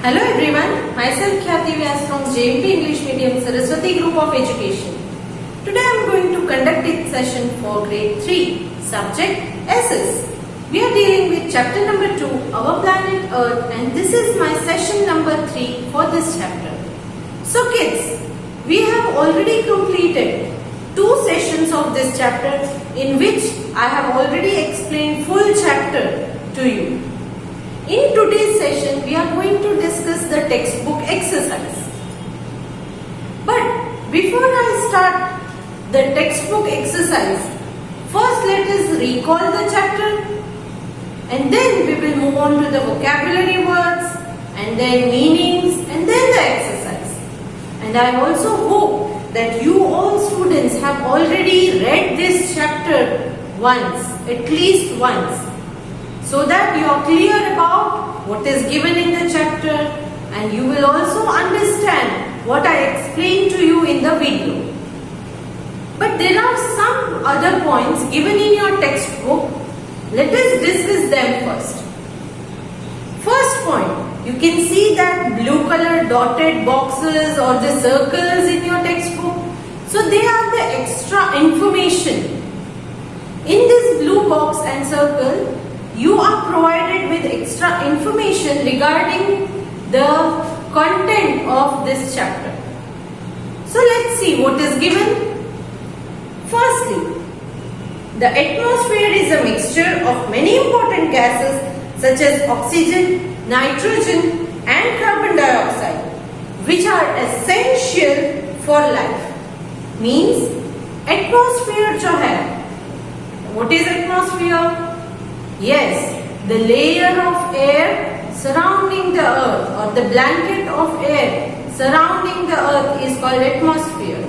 Hello everyone, myself Khyati Vyas from JMP English Medium Saraswati Group of Education. Today I am going to conduct a session for grade 3, subject S's. We are dealing with chapter number 2, Our Planet Earth, and this is my session number 3 for this chapter. So kids, we have already completed 2 sessions of this chapter in which I have already explained full chapter to you. In today's session, we are going to discuss the textbook exercise. But before I start the textbook exercise, first let us recall the chapter and then we will move on to the vocabulary words and their meanings and then the exercise. And I also hope that you all students have already read this chapter once, at least once, so that you are clear about what is given in the chapter and you will also understand what I explained to you in the video. But there are some other points given in your textbook. Let us discuss them first. First point, you can see that blue color dotted boxes or the circles in your textbook. So they are the extra information. In this blue box and circle, you are provided with extra information regarding the content of this chapter. So let's see what is given. Firstly, the atmosphere is a mixture of many important gases such as oxygen, nitrogen and carbon dioxide, which are essential for life. Means atmosphere जो है, what is atmosphere? Yes, the layer of air surrounding the earth or the blanket of air surrounding the earth is called atmosphere.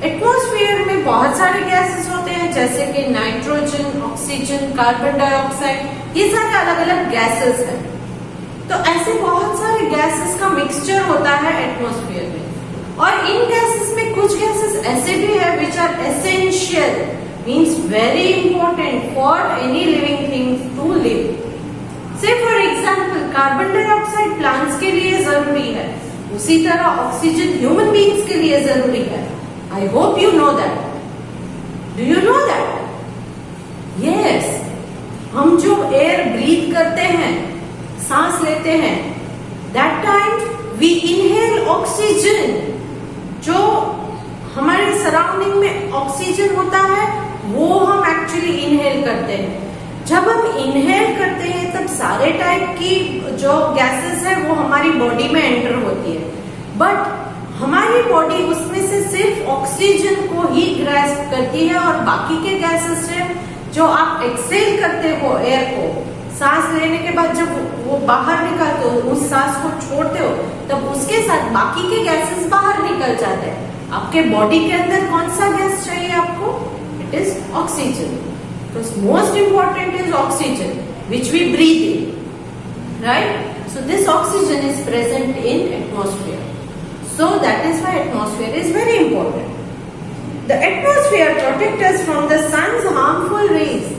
Atmosphere में बहुत सारे gases होते हैं जैसे कि nitrogen, oxygen, carbon dioxide, ये सारे अलग अलग गैसेस हैं. तो ऐसे बहुत सारे गैसेस का मिक्सचर होता है एटमॉस्फेयर में. और इन गैसेस में कुछ गैसेस ऐसे भी है which are essential, means very important for any living things to live. Say for example, carbon dioxide plants के लिए जरूरी है, उसी तरह ऑक्सीजन human beings के लिए जरूरी है. I hope you know that. Do you know that? Yes. हम जो एयर ब्रीथ करते हैं, सांस लेते हैं, that time we inhale oxygen. जो हमारे सराउंडिंग में ऑक्सीजन होता है वो हम एक्चुअली इनहेल करते हैं. जब हम इनहेल करते हैं तब सारे टाइप की जो गैसेस है वो हमारी बॉडी में एंटर होती है. बट हमारी बॉडी उसमें से सिर्फ ऑक्सीजन को ही ग्रैस्प करती है और बाकी के गैसेस से जो आप एक्सहेल करते हो एयर को, सांस लेने के बाद जब वो बाहर निकलते हो, उस सांस को छोड़ते हो, तब उसके साथ बाकी के गैसेस बाहर निकल जाते हैं. आपके बॉडी के अंदर कौन सा गैस चाहिए आपको? It is oxygen. Because most important is oxygen, which we breathe in, right? So this oxygen is present in atmosphere. So that is why atmosphere is very important. The atmosphere protects us from the sun's harmful rays.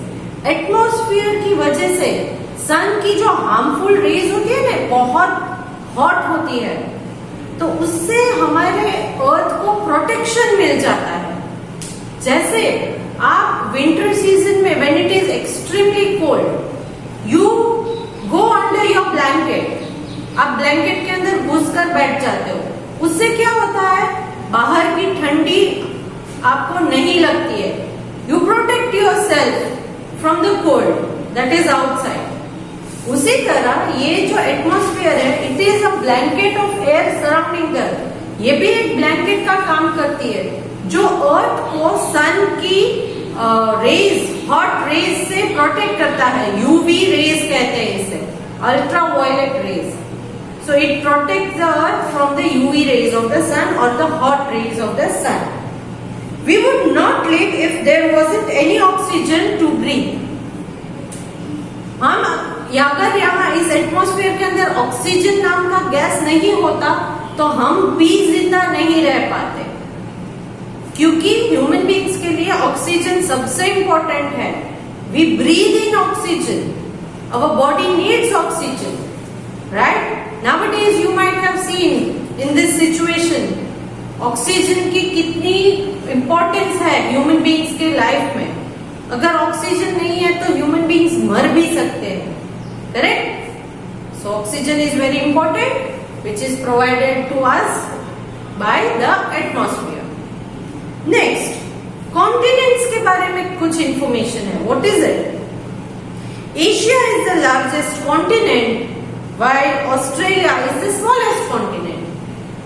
Atmosphere की वजह से sun की जो harmful rays होती है ना, बहुत hot होती है, तो उससे हमारे अर्थ को प्रोटेक्शन मिल जाता है. जैसे आप विंटर सीजन में when it is extremely cold, you go under your blanket, आप ब्लैंकेट के अंदर घुसकर बैठ जाते हो. उससे क्या होता है, बाहर की ठंडी आपको नहीं लगती है. You protect your self from the cold that is outside. उसी तरह ये जो एटमॉस्फेयर है, it is a blanket of air surrounding the earth. ये भी एक ब्लैंकेट का काम करती है जो अर्थ को सन की रेज, हॉट रेज से प्रोटेक्ट करता है. यूवी रेज कहते हैं इसे, ultra violet rays. So it protect the earth from the UV rays of the sun और the hot rays of the sun. We would not live if there wasn't any oxygen to breathe. हम अगर यहाँ इस atmosphere के अंदर oxygen नाम का gas नहीं होता तो हम भी जिंदा नहीं रह पाते, क्योंकि ह्यूमन बींग्स के लिए ऑक्सीजन सबसे इंपॉर्टेंट है. We breathe in oxygen, our body needs oxygen. Right? Nowadays you might have seen in this situation oxygen की कितनी इंपॉर्टेंस है ह्यूमन बीइंग्स के लाइफ में। अगर ऑक्सीजन नहीं है तो ह्यूमन बीइंग्स मर भी सकते हैं, correct? So oxygen is very important which is provided to us by the atmosphere. Next, continents के बारे में कुछ इंफॉर्मेशन है। What is it? Asia is the largest continent while Australia is the smallest continent.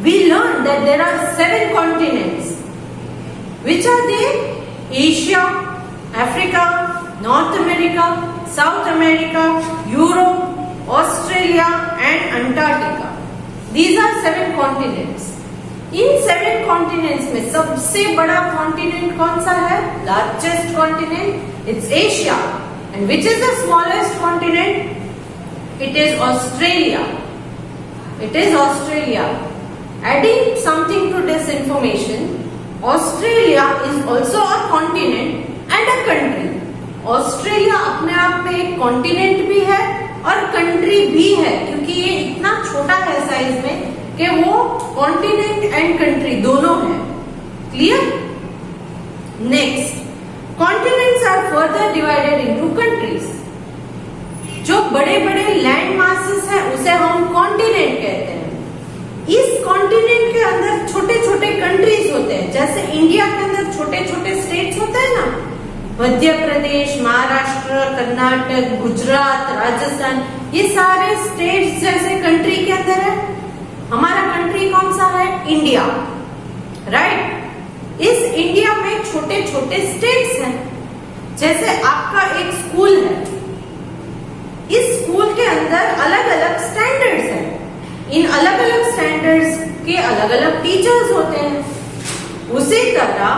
We learned that there are 7 continents. Which are they? Asia, Africa, North America, South America, Europe, Australia and Antarctica. These are 7 continents. In 7 continents में सबसे बड़ा continent कौन सा है? Largest continent, it's Asia. And which is the smallest continent? It is Australia. It is Australia. Adding something to this information, Australia is also a continent and a country. Australia अपने आप में एक continent भी है और country भी है, क्योंकि ये इतना छोटा है साइज में कि वो continent and country दोनों है। Clear? Next, continents are further divided into countries. जो बड़े बड़े लैंड मासेस हैं उसे हम कॉन्टिनेंट कहते हैं। इस कॉन्टिनेंट के अंदर छोटे छोटे कंट्रीज होते हैं, जैसे इंडिया के अंदर छोटे छोटे स्टेट्स होते हैं ना, मध्य प्रदेश, महाराष्ट्र, कर्नाटक, गुजरात, राजस्थान, ये सारे स्टेट्स जैसे कंट्री के अंदर है। हमारा कंट्री कौन सा है? India, right? इस इंडिया में छोटे छोटे स्टेट्स हैं। जैसे आपका एक स्कूल है, इस स्कूल के अंदर अलग अलग स्टैंडर्ड्स हैं। इन अलग अलग स्टैंडर्ड्स के अलग अलग टीचर्स होते हैं। उसी तरह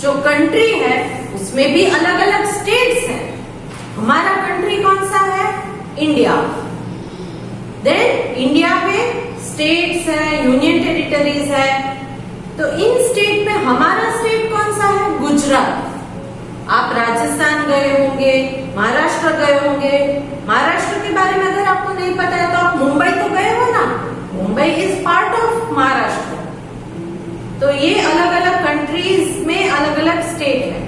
जो कंट्री है उसमें भी अलग अलग स्टेट्स हैं। हमारा कंट्री कौन सा है? इंडिया। देन इंडिया में स्टेट्स है, यूनियन टेरिटरीज है। तो इन स्टेट में हमारा स्टेट कौन सा है? गुजरात। आप राजस्थान गए होंगे, महाराष्ट्र गए होंगे। महाराष्ट्र के बारे में अगर आपको नहीं पता है तो आप मुंबई तो गए हो ना, Mumbai is part of Maharashtra. तो ये अलग अलग कंट्रीज में अलग अलग स्टेट है।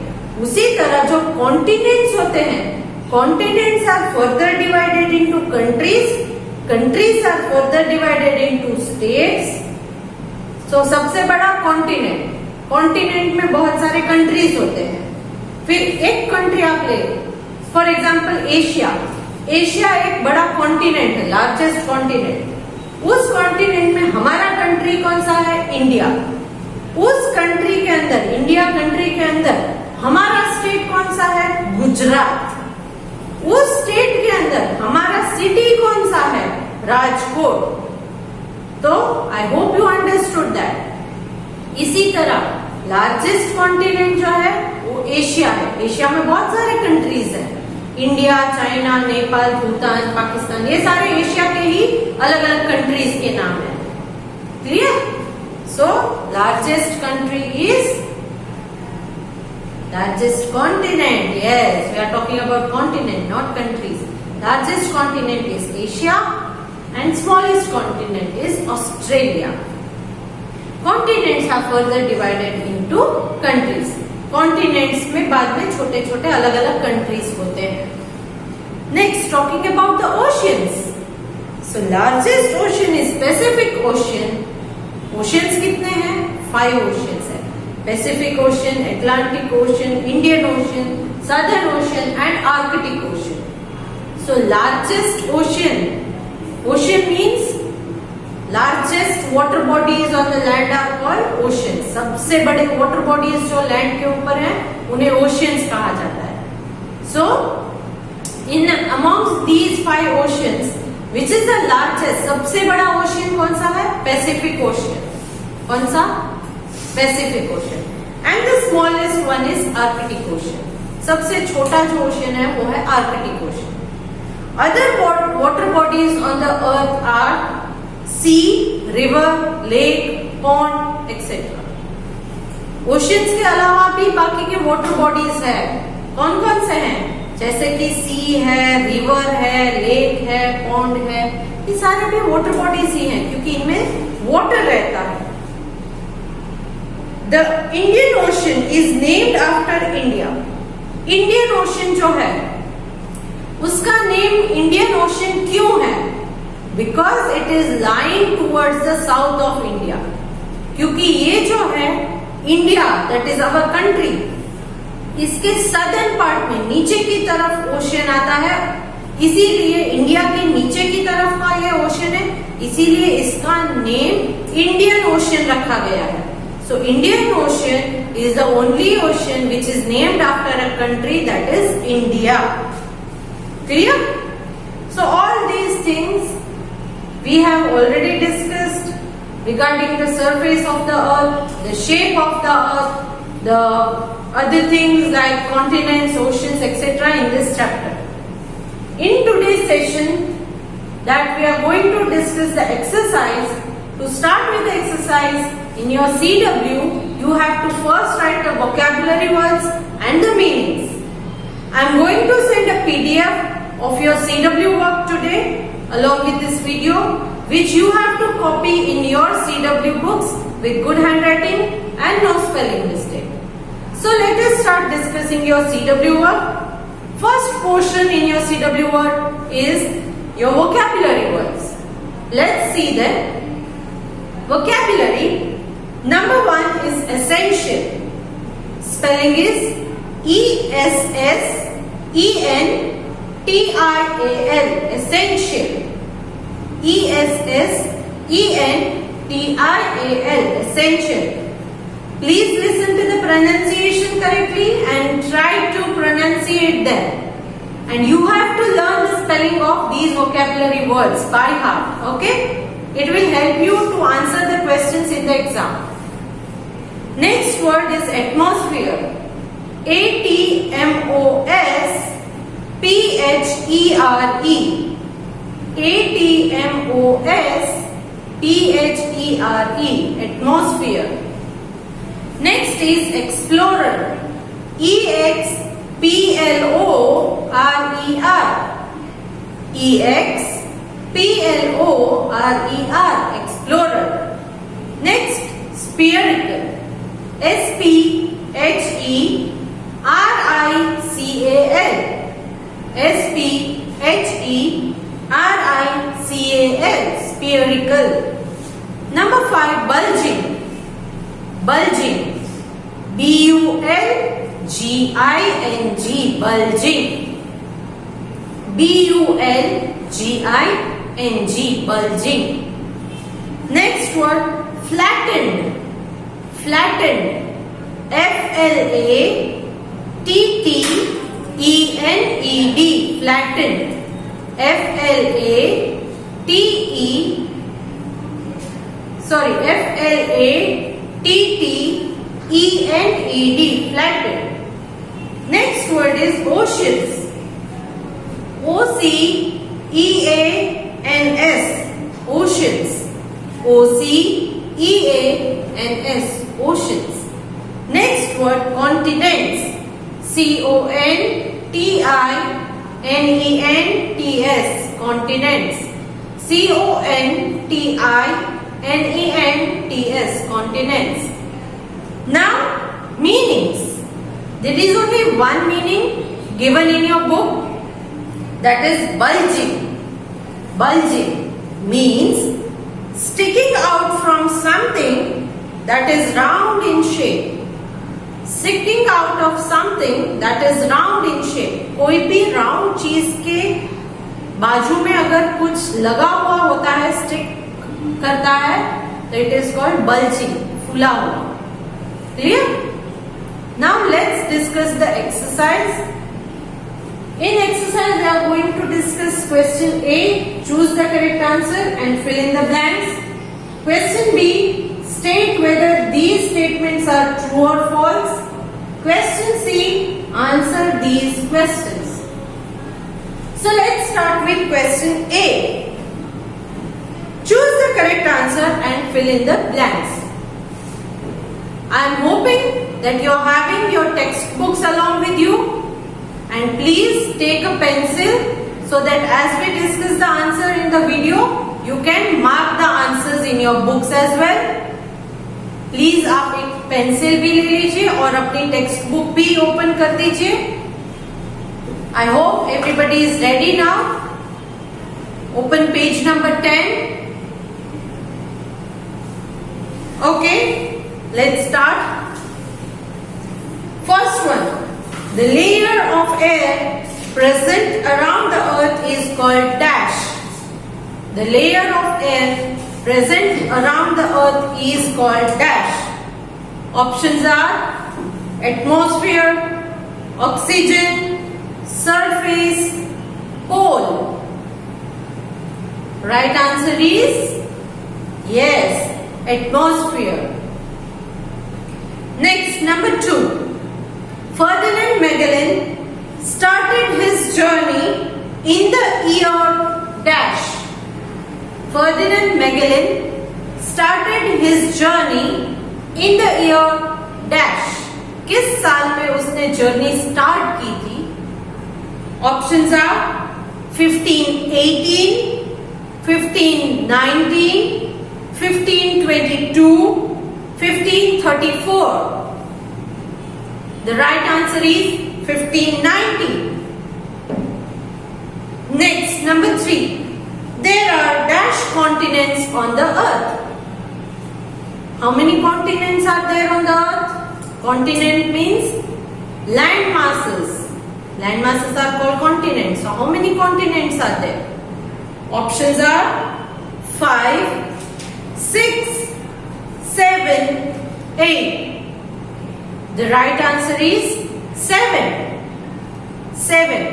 उसी तरह जो कॉन्टिनेंट्स होते हैं, continents are further divided into countries, countries are further divided into states. So सबसे बड़ा कॉन्टिनेंट, कॉन्टिनेंट में बहुत सारे कंट्रीज होते हैं। फिर एक कंट्री आप ले, फॉर एग्जाम्पल एशिया। एशिया एक बड़ा कॉन्टिनेंट है, लार्जेस्ट कॉन्टिनेंट। उस कॉन्टिनेंट में हमारा कंट्री कौन सा है? इंडिया। उस कंट्री के अंदर, इंडिया कंट्री के अंदर हमारा स्टेट कौन सा है? गुजरात। उस स्टेट के अंदर हमारा सिटी कौन सा है? राजकोट। तो I hope you understood that. इसी तरह लार्जेस्ट कॉन्टिनेंट जो है वो एशिया है। एशिया में बहुत सारे कंट्रीज हैं, इंडिया, चाइना, नेपाल, भूटान, पाकिस्तान, ये सारे एशिया के ही अलग अलग कंट्रीज के नाम है। Clear? So largest country is largest continent. Yes, we are talking about continent, not countries. Largest continent is Asia and smallest continent is Australia. Continents are further divided into countries. Continents में बाद में छोटे छोटे अलग अलग countries होते हैं। Next, talking about the oceans. So largest ocean is Pacific Ocean. Oceans कितने हैं? 5 ओशियंस है। Pacific Ocean, Atlantic Ocean, Indian Ocean, Southern Ocean and Arctic Ocean. So largest ocean, ocean means largest water bodies on the land are called ocean. सबसे बड़े water bodies जो land के ऊपर हैं उन्हें ओशियंस कहा जाता है। So in amongst these 5 oceans which is the largest, सबसे बड़ा ओशियन कौन सा है? Pacific Ocean. कौन सा? Pacific Ocean. And the smallest one is Arctic Ocean. सबसे छोटा जो ओशियन है वो है Arctic Ocean. Other water bodies on the earth are sea, river, lake, pond, etc. Oceans के अलावा भी बाकी के वाटर बॉडीज है। कौन कौन से हैं? जैसे कि सी है, रिवर है, लेक है, पॉन्ड है, ये सारे भी वाटर बॉडीज ही हैं क्योंकि इनमें वाटर रहता है। The Indian ocean is named after India. Indian ocean जो है उसका नेम इंडियन ओशन क्यों है? Because it is lying towards the south of India, क्योंकि ये जो है India that is our country, इसके सदर्न पार्ट में नीचे की तरफ ओशन आता है, इसीलिए इंडिया के नीचे की तरफ का ये ओशन है, इसीलिए इसका नेम इंडियन ओशन रखा गया है। So Indian ocean is the only ocean which is named after a country that is India. Clear? So all these things we have already discussed regarding the surface of the earth, the shape of the earth, the other things like continents, oceans, etc. in this chapter. In today's session that we are going to discuss the exercise. To start with the exercise, in your CW you have to first write the vocabulary words and the meanings. I am going to send a PDF of your CW work today along with this video, which you have to copy in your CW books with good handwriting and no spelling mistake. So let us start discussing your CW work. First portion in your CW work is your vocabulary words. Let's see them. Vocabulary. Number 1 is essential. Spelling is ESSENTIAL. Essential. ESSENTIAL. Essential. Please listen to the pronunciation correctly and try to pronunciate them. And you have to learn the spelling of these vocabulary words by heart. Okay? It will help you to answer the questions in the exam. Next word is atmosphere. ATMOSPHERE. ATMOSPHERE. Atmosphere. Next is explorer. EXPLORER. EXPLORER. Explorer. Next, spherical. SPHERICAL. SPHERICAL. Spherical. Number 5, bulging. Bulging. BULGING. Bulging. BULGING. Bulging. Next word, flattened. Flattened. FLATTENED. Flattened. FLATTENED. Flattened. Next word is oceans. OCEANS. Oceans. OCEANS. Oceans. Next word, continents. CONTINENTS. Continents. CONTINENTS. Continents. Now, meanings. There is only one meaning given in your book, that is bulging. Bulging means sticking out from something that is round in shape. Sticking out of something that is round in shape. कोई भी round चीज के बाजू में अगर कुछ लगा हुआ होता है, स्टिक करता है, तो इट इज कॉल्ड बल्जिंग, फूला हुआ. Clear? Now let's discuss the exercise. In exercise, we are going to discuss question A. Choose the correct answer and fill in the blanks. Question B. State whether these statements are true or false. Question C. Answer these questions. So let's start with question A. Choose the correct answer and fill in the blanks. I am hoping that you are having your textbooks along with you. and please take a pencil so that as we discuss the answer in the video, you can mark the answers in your books as well. Please आप एक pencil भी ले लीजिए और अपनी text book भी open कर दीजिए. I hope everybody is ready now. Open page number 10. Okay, let's start. First one, the layer of air present around the earth is called dash. The layer of air present around the earth is called dash. Options are atmosphere, oxygen, surface, pole. Right answer is yes, atmosphere. Next, number 2. Ferdinand Magellan started his journey in the year dash. Ferdinand Magellan started his journey in the year dash. किस साल में उसने journey start की थी? Options are 1518, 1519, 1522, 1534. The right answer is 1590. Next, number 3. There are dash continents on the earth. How many continents are there on the earth? Continent means land masses. Land masses are called continents. So how many continents are there? Options are 5, 6, 7, 8. The right answer is 7. 7.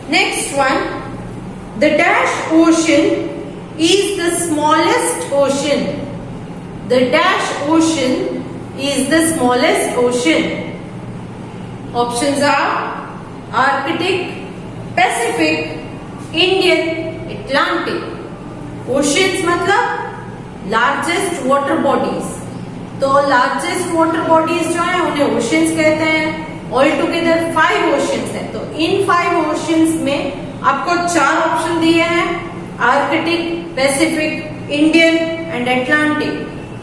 Next one. The dash ocean is the smallest ocean. The dash ocean is the smallest ocean. Options are Arctic, Pacific, Indian, Atlantic. Oceans मतलब largest water bodies. तो largest water bodies जो है उन्हें oceans कहते हैं. All together 5 oceans है. तो इन 5 oceans में आपको 4 ऑप्शन दिए हैं, Arctic, Pacific, Indian and Atlantic.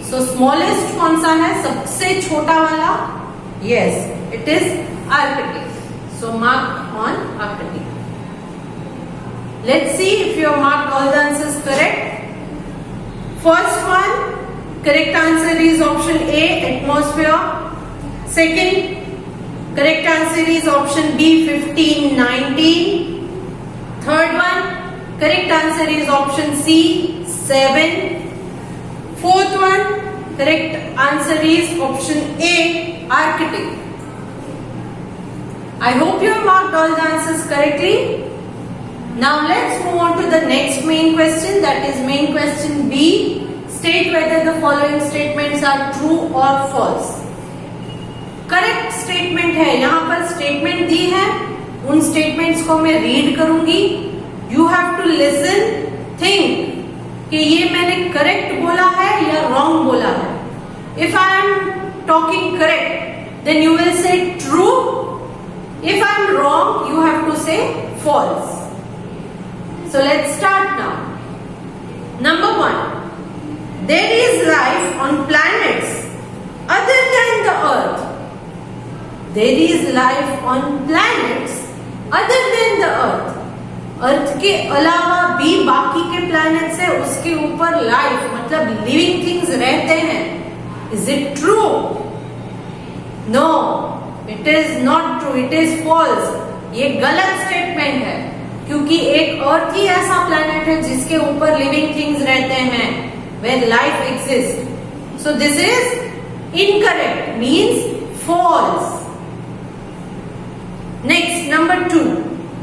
So smallest कौन सा है? सबसे छोटा वाला. Yes, it is Arctic. So mark on Arctic. Let's see if you mark all the answers correct. First one, correct answer is option A, atmosphere. Second, correct answer is option B, 1519. Third one, correct answer is option C, 7. Fourth one, correct answer is option A, Arctic. I hope you have marked all the answers correctly. Now let's move on to the next main question, that is main question B. State whether the following statements are true or false. Correct statement है, यहाँ पर statement दी है. उन statements को मैं read करूंगी. You have to listen, think कि ये मैंने करेक्ट बोला है या रॉन्ग बोला है. If I am talking correct then you will say true. If I am wrong you have to say false. So let's start now. Number 1, there is life on planets other than the earth. There is life on planets other than the earth. Earth के अलावा भी बाकी के planets है उसके ऊपर life मतलब living things रहते हैं. Is it true? No, it is not true, it is false. ये गलत स्टेटमेंट है क्योंकि एक अर्थ ही ऐसा प्लैनेट है जिसके ऊपर लिविंग थिंग्स रहते हैं, where life exist. So this is incorrect, means false. Next, number 2.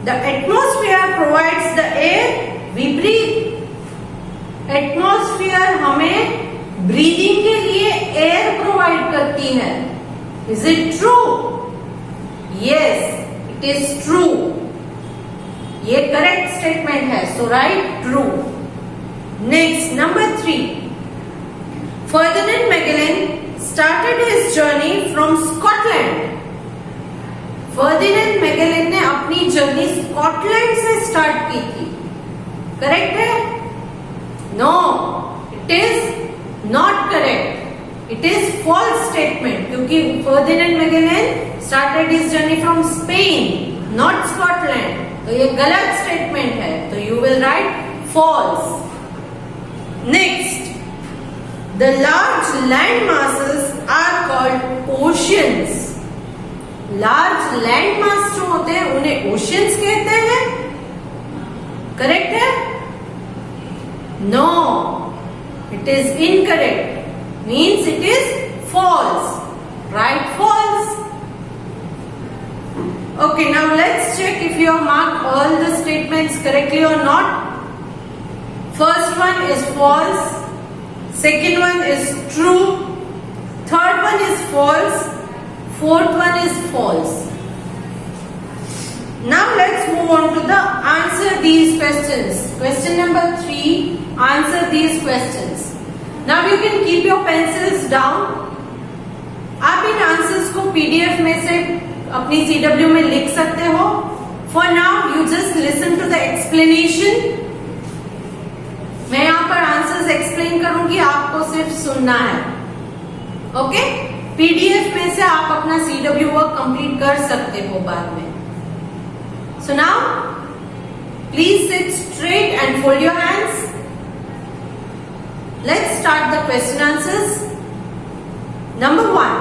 The atmosphere provides the air we breathe. Atmosphere हमें breathing के लिए air provide करती है. Is it true? Yes, it is true. ये correct statement है. So write true. Next, number 3. Ferdinand Magellan started his journey from Scotland. Ferdinand Magellan ने अपनी journey Scotland से स्टार्ट की थी। करेक्ट है? No, it is not correct, it is false statement, क्योंकि Ferdinand Magellan started his journey from Spain, not Scotland. तो ये गलत स्टेटमेंट है, तो you will write false. Next, the large land masses are called oceans. Large land mass जो होते हैं उन्हें oceans कहते हैं। करेक्ट है? No, it is incorrect. Means it is false. Right? False. Okay, now let's check if you have marked all the statements correctly or not. First one is false. Second one is true. Third one is false. Fourth one is false. Now let's move on to the answer these questions. Question number 3. Answer these questions. Now you can keep your pencils down. आप इन answers को PDF में से अपनी CW में लिख सकते हो. For now you just listen to the explanation. मैं यहाँ पर आंसर्स एक्सप्लेन करूंगी, आपको सिर्फ सुनना है. ओके? पीडीएफ में से आप अपना CW वर्क कंप्लीट कर सकते हो बाद में. So now please sit straight and fold your hands. Let's start the question answers. Number 1,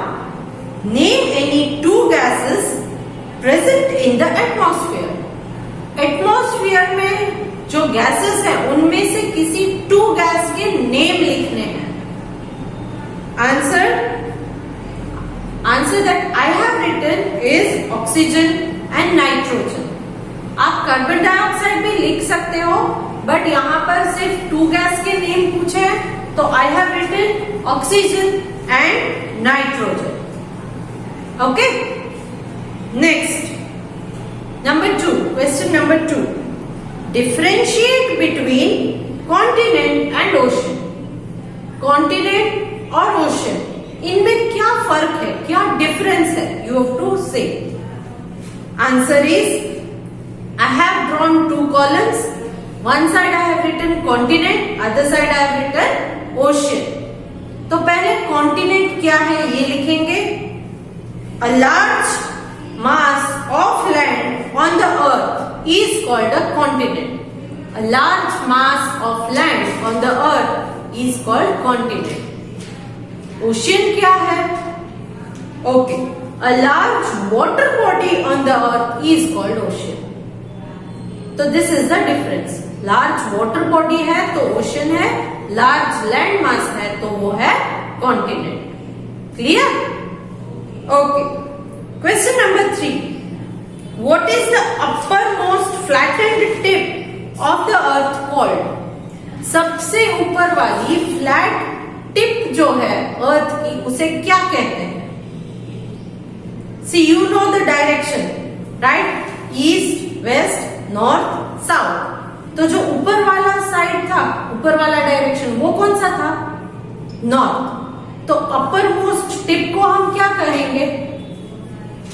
name any 2 gases present in the atmosphere. Atmosphere में जो गैसेस है उनमें से किसी 2 गैस के नेम लिखने हैं. Answer that I have written is oxygen and nitrogen. आप कार्बन डाइऑक्साइड भी लिख सकते हो, बट यहाँ पर सिर्फ 2 गैस के नेम पूछे हैं, तो I have written oxygen and nitrogen. Okay? Next, number 2, question number 2. Differentiate between continent and ocean. Continent और ocean, इनमें क्या फर्क है, क्या डिफरेंस है? You have to say. Answer is, I have drawn 2 columns. One side I have written continent, other side I have written ocean. तो पहले continent क्या है ये लिखेंगे. A large mass of land on the earth is called a continent. A large mass of land on the earth is called continent. Ocean क्या है? Okay, a large water body on the earth is called ocean. तो this is the difference. Large water body है तो ocean है, large land mass है तो वो है continent. Clear? Okay. Question number 3. What is the uppermost flattened tip of the earth called? सबसे ऊपर वाली फ्लैट टिप जो है अर्थ की, उसे क्या कहते हैं? See, you know the direction, right? East, west, north, south. तो जो ऊपर वाला साइड था, ऊपर वाला डायरेक्शन, वो कौन सा था? नॉर्थ. तो अपर मोस्ट टिप को हम क्या कहेंगे?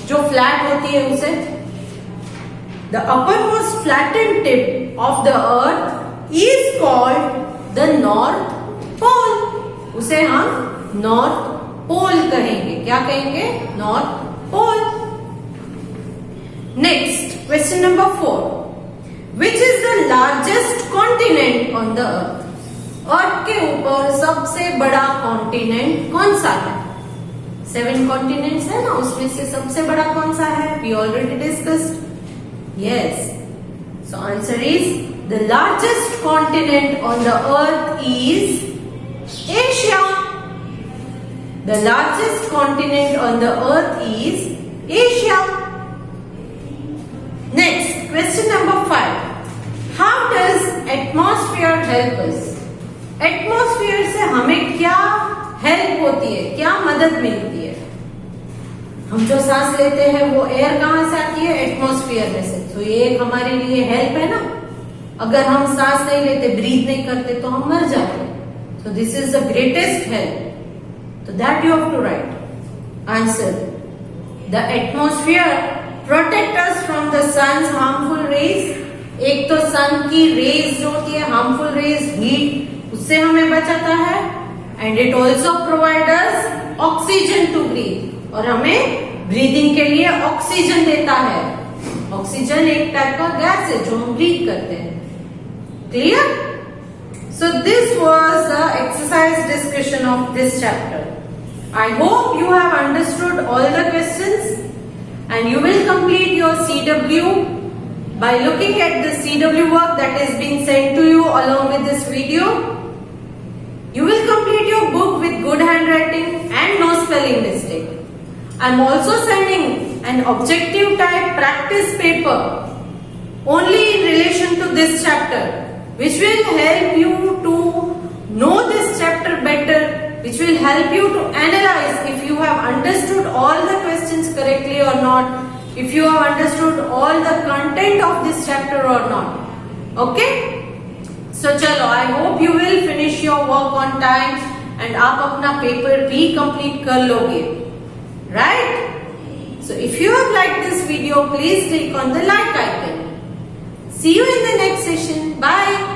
जो फ्लैट होती है उसे the uppermost flattened tip of the earth is called the north pole. उसे हम north pole कहेंगे. क्या कहेंगे? north pole. Next, question number 4. Which is the largest continent on the earth? अर्थ के ऊपर सबसे बड़ा कॉन्टिनेंट कौन सा है? 7 कॉन्टिनेंट्स है ना, उसमें से सबसे बड़ा कौन सा है? We already discussed. Yes. So answer is, the largest continent on the earth is Asia. The largest continent on the earth is Asia. Next, question number 5. How does atmosphere help us? Atmosphere से हमें क्या help होती है, क्या मदद मिलती है? हम जो सांस लेते हैं वो एयर कहाँ से आती है? एटमॉस्फेयर में से. तो ये एक हमारे लिए हेल्प है ना. अगर हम सांस नहीं लेते, ब्रीथ नहीं करते, तो हम मर जाते. So this is the greatest help. तो that you have to write. Answer, the atmosphere protect us from the sun's harmful rays. एक तो सन की रेज जो होती है, हार्मफुल रेज, हीट, उससे हमें बचाता है। And it also provide us oxygen to breathe, और हमें ब्रीदिंग के लिए ऑक्सीजन देता है। ऑक्सीजन एक टाइप का गैस है जो हम ब्रीथ करते हैं। Clear? So this was the exercise discussion of this chapter. I hope you have understood all the questions and you will complete your CW by looking at the CW work that is being sent to you along with this video. You will complete your book with good handwriting and no spelling mistake. I am also sending an objective type practice paper only in relation to this chapter, which will help you to know this chapter better, which will help you to analyze if you have understood all the questions correctly or not, if you have understood all the content of this chapter or not. Okay? So chalo, I hope you will finish your work on time and आप अपना paper भी complete कर लोगे. Right? So if you have liked this video, please click on the like icon. See you in the next session. Bye.